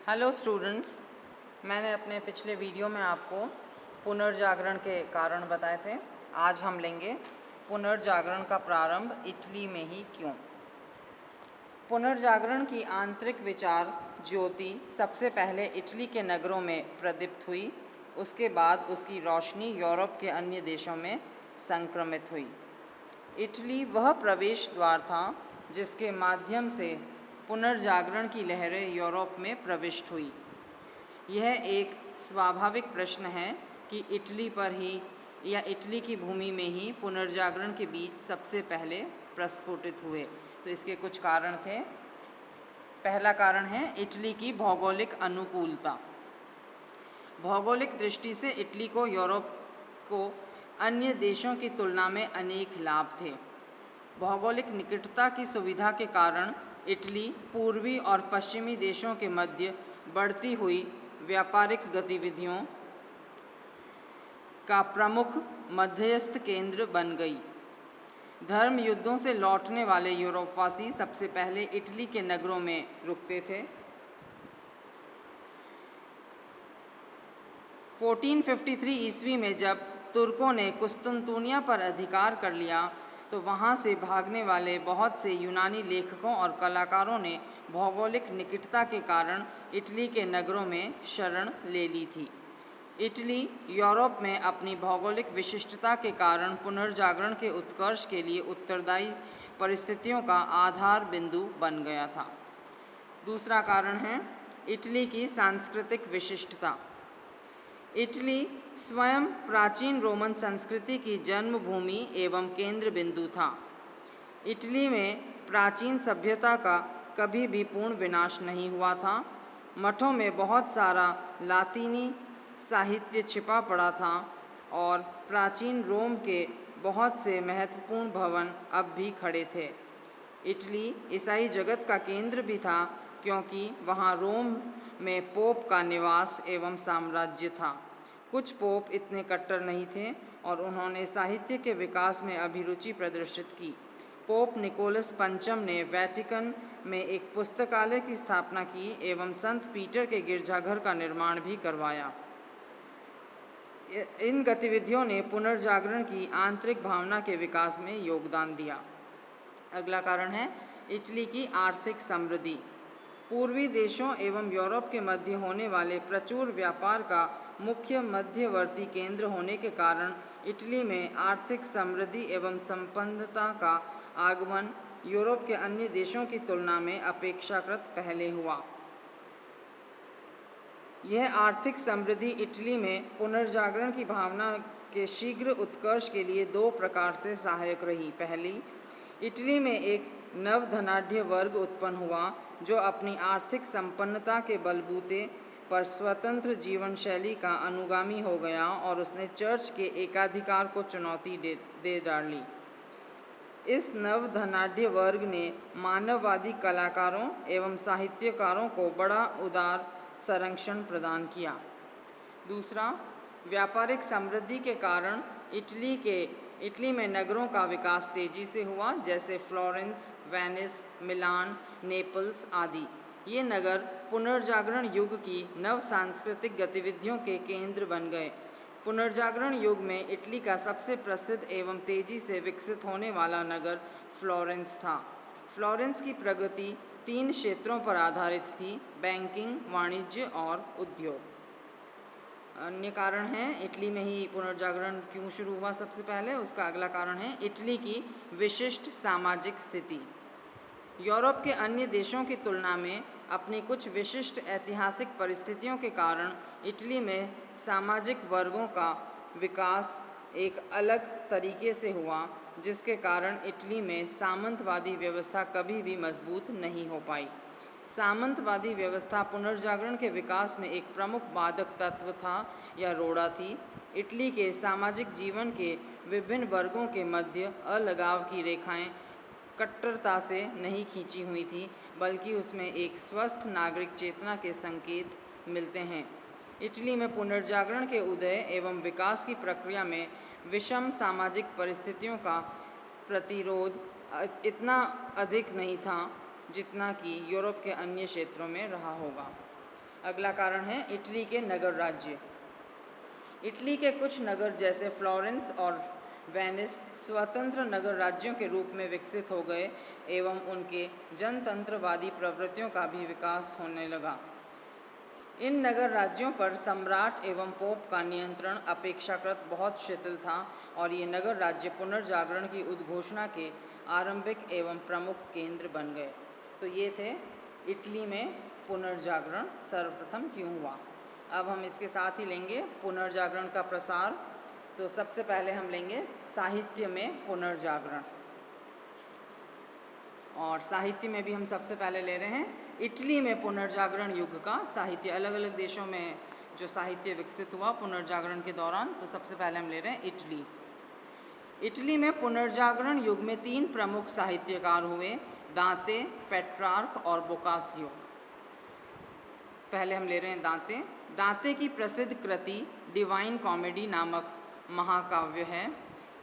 Hello students, मैंने अपने पिछले वीडियो में आपको पुनर्जागरण के कारण बताए थे। आज हम लेंगे पुनर्जागरण का प्रारंभ इटली में ही क्यों। पुनर्जागरण की आंतरिक विचार ज्योति सबसे पहले इटली के नगरों में प्रदीप्त हुई। उसके बाद उसकी रोशनी यूरोप के अन्य देशों में संक्रमित हुई। इटली वह प्रवेश द्वार था जिसके माध्यम से पुनर्जागरण की लहरें यूरोप में प्रविष्ट हुई। यह एक स्वाभाविक प्रश्न है कि इटली पर ही या इटली की भूमि में ही पुनर्जागरण के बीज सबसे पहले प्रस्फुटित हुए। तो इसके कुछ कारण थे। पहला कारण है इटली की भौगोलिक अनुकूलता। भौगोलिक दृष्टि से इटली को यूरोप को अन्य देशों की तुलना में अनेक लाभ थे। भौगोलिक निकटता की सुविधा के कारण इटली पूर्वी और पश्चिमी देशों के मध्य बढ़ती हुई व्यापारिक गतिविधियों का प्रमुख मध्यस्थ केंद्र बन गई। धर्म युद्धों से लौटने वाले यूरोपवासी सबसे पहले इटली के नगरों में रुकते थे। 1453 ईस्वी में जब तुर्कों ने कुस्तुनतुनिया पर अधिकार कर लिया तो वहाँ से भागने वाले बहुत से यूनानी लेखकों और कलाकारों ने भौगोलिक निकटता के कारण इटली के नगरों में शरण ले ली थी। इटली यूरोप में अपनी भौगोलिक विशिष्टता के कारण पुनर्जागरण के उत्कर्ष के लिए उत्तरदायी परिस्थितियों का आधार बिंदु बन गया था। दूसरा कारण है इटली की सांस्कृतिक विशिष्टता। इटली स्वयं प्राचीन रोमन संस्कृति की जन्मभूमि एवं केंद्र बिंदु था। इटली में प्राचीन सभ्यता का कभी भी पूर्ण विनाश नहीं हुआ था। मठों में बहुत सारा लातीनी साहित्य छिपा पड़ा था और प्राचीन रोम के बहुत से महत्वपूर्ण भवन अब भी खड़े थे। इटली ईसाई जगत का केंद्र भी था क्योंकि वहाँ रोम में पोप का निवास एवं साम्राज्य था। कुछ पोप इतने कट्टर नहीं थे और उन्होंने साहित्य के विकास में अभिरुचि प्रदर्शित की। पोप निकोलस पंचम ने वेटिकन में एक पुस्तकालय की स्थापना की एवं संत पीटर के गिरजाघर का निर्माण भी करवाया। इन गतिविधियों ने पुनर्जागरण की आंतरिक भावना के विकास में योगदान दिया। अगला कारण है इटली की आर्थिक समृद्धि। पूर्वी देशों एवं यूरोप के मध्य होने वाले प्रचुर व्यापार का मुख्य मध्यवर्ती केंद्र होने के कारण इटली में आर्थिक समृद्धि एवं संपन्नता का आगमन यूरोप के अन्य देशों की तुलना में अपेक्षाकृत पहले हुआ। यह आर्थिक समृद्धि इटली में पुनर्जागरण की भावना के शीघ्र उत्कर्ष के लिए दो प्रकार से सहायक रही। पहली, इटली में एक नव धनाढ्य वर्ग उत्पन्न हुआ जो अपनी आर्थिक संपन्नता के बलबूते पर स्वतंत्र जीवन शैली का अनुगामी हो गया और उसने चर्च के एकाधिकार को चुनौती दे डाली। इस नव धनाढ्य वर्ग ने मानववादी कलाकारों एवं साहित्यकारों को बड़ा उदार संरक्षण प्रदान किया। दूसरा, व्यापारिक समृद्धि के कारण इटली में नगरों का विकास तेजी से हुआ, जैसे फ्लोरेंस, वेनिस, मिलान, नेपल्स आदि। ये नगर पुनर्जागरण युग की नव सांस्कृतिक गतिविधियों के केंद्र बन गए। पुनर्जागरण युग में इटली का सबसे प्रसिद्ध एवं तेजी से विकसित होने वाला नगर फ्लोरेंस था। फ्लोरेंस की प्रगति 3 क्षेत्रों पर आधारित थी: बैंकिंग, वाणिज्य और उद्योग। अन्य कारण हैं इटली में ही पुनर्जागरण क्यों शुरू हुआ। सबसे पहले उसका अगला कारण है इटली की विशिष्ट सामाजिक स्थिति। यूरोप के अन्य देशों की तुलना में अपनी कुछ विशिष्ट ऐतिहासिक परिस्थितियों के कारण इटली में सामाजिक वर्गों का विकास एक अलग तरीके से हुआ, जिसके कारण इटली में सामंतवादी व्यवस्था कभी भी मजबूत नहीं हो पाई। सामंतवादी व्यवस्था पुनर्जागरण के विकास में एक प्रमुख बाधक तत्व था या रोड़ा थी। इटली के सामाजिक जीवन के विभिन्न वर्गों के मध्य अलगाव की रेखाएं कट्टरता से नहीं खींची हुई थी, बल्कि उसमें एक स्वस्थ नागरिक चेतना के संकेत मिलते हैं। इटली में पुनर्जागरण के उदय एवं विकास की प्रक्रिया में विषम सामाजिक परिस्थितियों का प्रतिरोध इतना अधिक नहीं था जितना कि यूरोप के अन्य क्षेत्रों में रहा होगा। अगला कारण है इटली के नगर राज्य। इटली के कुछ नगर जैसे फ्लोरेंस और वेनिस स्वतंत्र नगर राज्यों के रूप में विकसित हो गए एवं उनके जनतंत्रवादी प्रवृत्तियों का भी विकास होने लगा। इन नगर राज्यों पर सम्राट एवं पोप का नियंत्रण अपेक्षाकृत बहुत शिथिल था और ये नगर राज्य पुनर्जागरण की उद्घोषणा के आरंभिक एवं प्रमुख केंद्र बन गए। तो ये थे इटली में पुनर्जागरण सर्वप्रथम क्यों हुआ। अब हम इसके साथ ही लेंगे पुनर्जागरण का प्रसार। तो सबसे पहले हम लेंगे साहित्य में पुनर्जागरण, और साहित्य में भी हम सबसे पहले ले रहे हैं इटली में पुनर्जागरण युग का साहित्य। अलग अलग देशों में जो साहित्य विकसित हुआ पुनर्जागरण के दौरान, तो सबसे पहले हम ले रहे हैं इटली। इटली में पुनर्जागरण युग में 3 प्रमुख साहित्यकार हुए, दांते, पेट्रार्क और बोकासियो। पहले हम ले रहे हैं दांते। दांते की प्रसिद्ध कृति डिवाइन कॉमेडी नामक महाकाव्य है।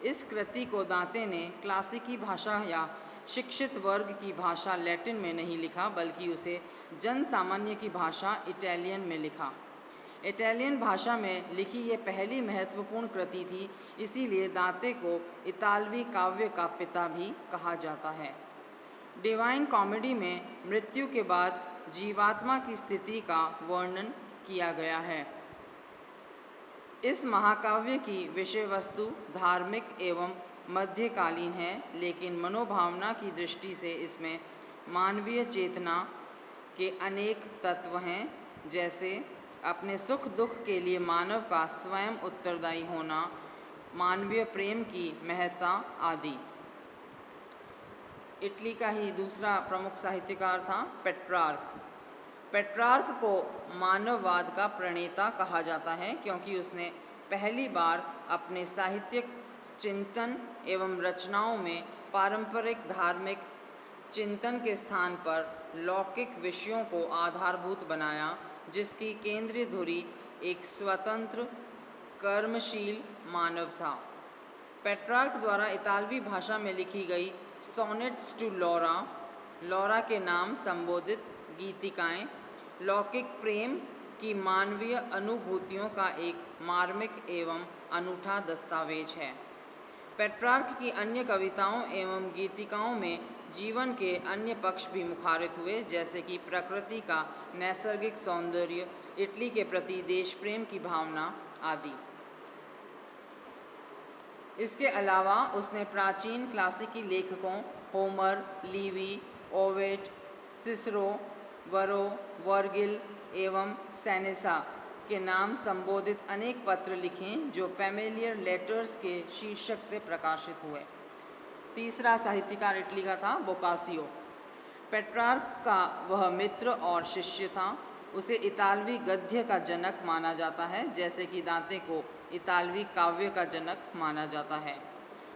इस कृति को दांते ने क्लासिकी भाषा या शिक्षित वर्ग की भाषा लैटिन में नहीं लिखा, बल्कि उसे जन सामान्य की भाषा इटालियन में लिखा। इटालियन भाषा में लिखी ये पहली महत्वपूर्ण कृति थी, इसीलिए दांते को इतालवी काव्य का पिता भी कहा जाता है। डिवाइन कॉमेडी में मृत्यु के बाद जीवात्मा की स्थिति का वर्णन किया गया है। इस महाकाव्य की विषय वस्तु धार्मिक एवं मध्यकालीन है, लेकिन मनोभावना की दृष्टि से इसमें मानवीय चेतना के अनेक तत्व हैं, जैसे अपने सुख दुख के लिए मानव का स्वयं उत्तरदायी होना, मानवीय प्रेम की महत्ता आदि। इटली का ही दूसरा प्रमुख साहित्यकार था पेट्रार्क। पेट्रार्क को मानववाद का प्रणेता कहा जाता है, क्योंकि उसने पहली बार अपने साहित्यिक चिंतन एवं रचनाओं में पारंपरिक धार्मिक चिंतन के स्थान पर लौकिक विषयों को आधारभूत बनाया, जिसकी केंद्रीय धुरी एक स्वतंत्र कर्मशील मानव था। पेट्रार्क द्वारा इतालवी भाषा में लिखी गई सोनेट्स टू लौरा, लौरा के नाम संबोधित गीतिकाएं, लौकिक प्रेम की मानवीय अनुभूतियों का एक मार्मिक एवं अनूठा दस्तावेज है। पेट्रार्क की अन्य कविताओं एवं गीतिकाओं में जीवन के अन्य पक्ष भी मुखारित हुए, जैसे कि प्रकृति का नैसर्गिक सौंदर्य, इटली के प्रति देश प्रेम की भावना आदि। इसके अलावा उसने प्राचीन क्लासिकी लेखकों होमर, लीवी, ओविड, सिसरो, वरो, वर्गिल एवं सेनेसा के नाम संबोधित अनेक पत्र लिखे, जो फैमिलियर लेटर्स के शीर्षक से प्रकाशित हुए। तीसरा साहित्यकार इटली का था बोकासियो। पेट्रार्क का वह मित्र और शिष्य था। उसे इतालवी गद्य का जनक माना जाता है, जैसे कि दांते को इतालवी काव्य का जनक माना जाता है।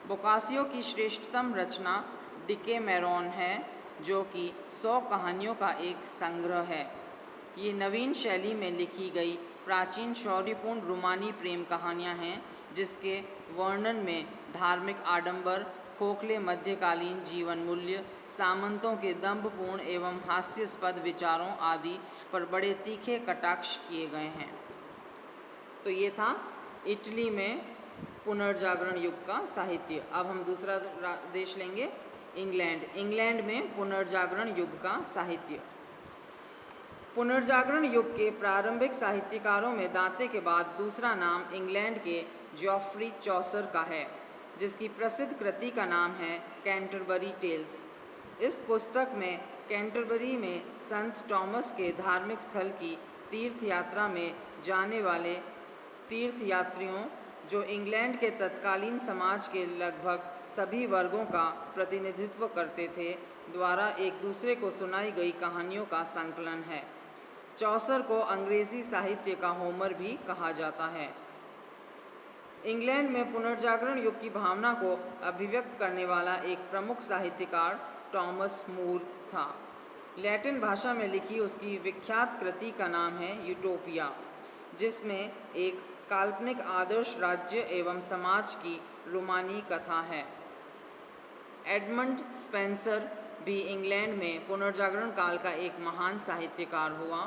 बोकासियो की श्रेष्ठतम रचना डिकेमेरॉन है, जो कि 100 कहानियों का एक संग्रह है। ये नवीन शैली में लिखी गई प्राचीन शौर्यपूर्ण रोमानी प्रेम कहानियाँ हैं, जिसके वर्णन में धार्मिक आडंबर, खोखले मध्यकालीन जीवन मूल्य, सामंतों के दंभपूर्ण एवं हास्यास्पद विचारों आदि पर बड़े तीखे कटाक्ष किए गए हैं। तो ये था इटली में पुनर्जागरण युग का साहित्य। अब हम दूसरा देश लेंगे, इंग्लैंड। इंग्लैंड में पुनर्जागरण युग का साहित्य। पुनर्जागरण युग के प्रारंभिक साहित्यकारों में दांते के बाद दूसरा नाम इंग्लैंड के जॉफ्री चौसर का है, जिसकी प्रसिद्ध कृति का नाम है कैंटरबरी टेल्स। इस पुस्तक में कैंटरबरी में संत टॉमस के धार्मिक स्थल की तीर्थ यात्रा में जाने वाले तीर्थयात्रियों, जो इंग्लैंड के तत्कालीन समाज के लगभग सभी वर्गों का प्रतिनिधित्व करते थे, द्वारा एक दूसरे को सुनाई गई कहानियों का संकलन है। चौसर को अंग्रेजी साहित्य का होमर भी कहा जाता है। इंग्लैंड में पुनर्जागरण युग की भावना को अभिव्यक्त करने वाला एक प्रमुख साहित्यकार टॉमस मूर था। लैटिन भाषा में लिखी उसकी विख्यात कृति का नाम है यूटोपिया, जिसमें एक काल्पनिक आदर्श राज्य एवं समाज की रोमानी कथा है। एडमंड स्पेंसर भी इंग्लैंड में पुनर्जागरण काल का एक महान साहित्यकार हुआ।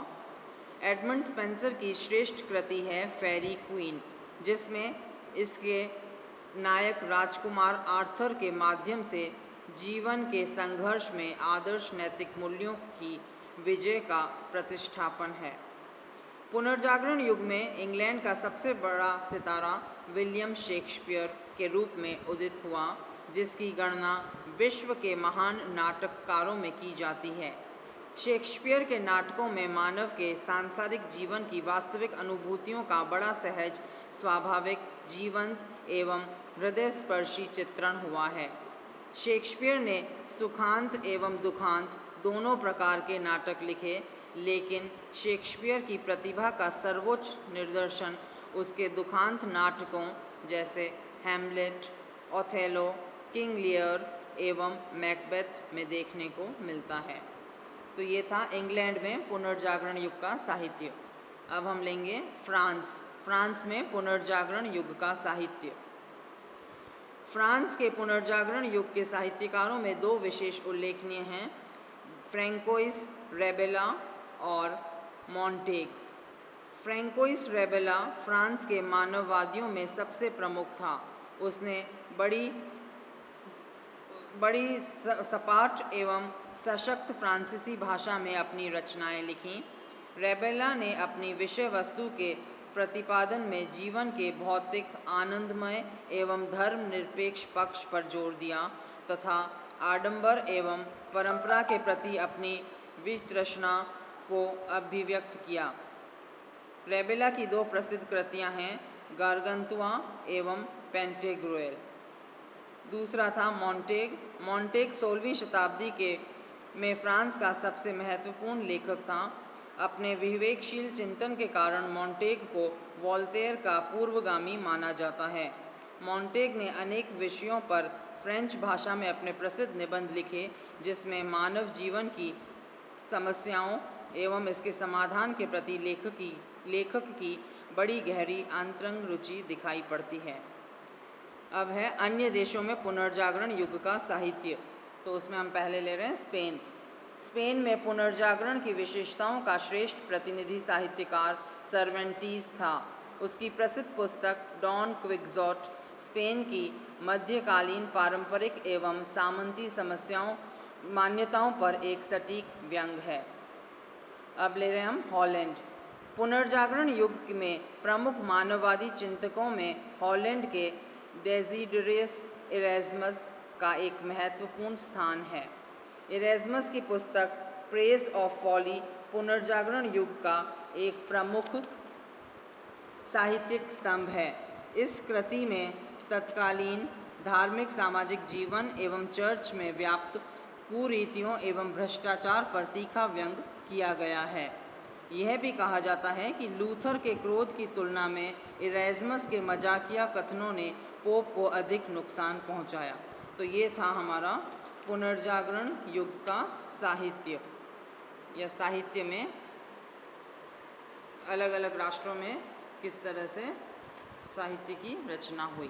एडमंड स्पेंसर की श्रेष्ठ कृति है फेरी क्वीन, जिसमें इसके नायक राजकुमार आर्थर के माध्यम से जीवन के संघर्ष में आदर्श नैतिक मूल्यों की विजय का प्रतिष्ठापन है। पुनर्जागरण युग में इंग्लैंड का सबसे बड़ा सितारा विलियम शेक्सपियर के रूप में उदित हुआ, जिसकी गणना विश्व के महान नाटककारों में की जाती है। शेक्सपियर के नाटकों में मानव के सांसारिक जीवन की वास्तविक अनुभूतियों का बड़ा सहज, स्वाभाविक, जीवंत एवं हृदयस्पर्शी चित्रण हुआ है। शेक्सपियर ने सुखांत एवं दुखांत दोनों प्रकार के नाटक लिखे, लेकिन शेक्सपियर की प्रतिभा का सर्वोच्च निदर्शन उसके दुखांत नाटकों जैसे हैमलेट, ओथेलो, किंग लियर एवं मैकबेथ में देखने को मिलता है। तो ये था इंग्लैंड में पुनर्जागरण युग का साहित्य। अब हम लेंगे फ्रांस में पुनर्जागरण युग का साहित्य। फ्रांस के पुनर्जागरण युग के साहित्यकारों में दो विशेष उल्लेखनीय हैं, फ्रैंकोइस रेबेला और मॉन्टेग। फ्रैंकोइस रेबेला फ्रांस के मानववादियों में सबसे प्रमुख था। उसने बड़ी सपाट एवं सशक्त फ्रांसीसी भाषा में अपनी रचनाएं लिखीं। रेबेला ने अपनी विषय वस्तु के प्रतिपादन में जीवन के भौतिक, आनंदमय एवं धर्मनिरपेक्ष पक्ष पर जोर दिया तथा आडंबर एवं परंपरा के प्रति अपनी वितृष्णा को अभिव्यक्त किया। रेबेला की दो प्रसिद्ध कृतियां हैं, गारगंतुआ एवं पेंटेग्रुएल। दूसरा था मॉन्टेग 16वीं शताब्दी में फ्रांस का सबसे महत्वपूर्ण लेखक था। अपने विवेकशील चिंतन के कारण मॉन्टेग को वोल्टेयर का पूर्वगामी माना जाता है। मॉन्टेग ने अनेक विषयों पर फ्रेंच भाषा में अपने प्रसिद्ध निबंध लिखे, जिसमें मानव जीवन की समस्याओं एवं इसके समाधान के प्रति लेखक की बड़ी गहरी आंतरंग रुचि दिखाई पड़ती है। अब है अन्य देशों में पुनर्जागरण युग का साहित्य। तो उसमें हम पहले ले रहे हैं स्पेन में पुनर्जागरण की विशेषताओं का श्रेष्ठ प्रतिनिधि साहित्यकार सर्वेंटीस था। उसकी प्रसिद्ध पुस्तक डॉन क्विक्सोट स्पेन की मध्यकालीन पारंपरिक एवं सामंती मान्यताओं पर एक सटीक व्यंग है। अब ले रहे हैं हम हॉलैंड। पुनर्जागरण युग में प्रमुख मानववादी चिंतकों में हॉलैंड के डेसिडरियस इरेज्मस का एक महत्वपूर्ण स्थान है। इरेज्मस की पुस्तक प्रेज ऑफ फॉली पुनर्जागरण युग का एक प्रमुख साहित्यिक स्तंभ है। इस कृति में तत्कालीन धार्मिक सामाजिक जीवन एवं चर्च में व्याप्त कुरीतियों एवं भ्रष्टाचार पर तीखा व्यंग किया गया है। यह भी कहा जाता है कि लूथर के क्रोध की तुलना में इरेज्मस के मजाकिया कथनों ने पोप को अधिक नुकसान पहुंचाया। तो ये था हमारा पुनर्जागरण युग का साहित्य, या साहित्य में अलग अलग राष्ट्रों में किस तरह से साहित्य की रचना हुई।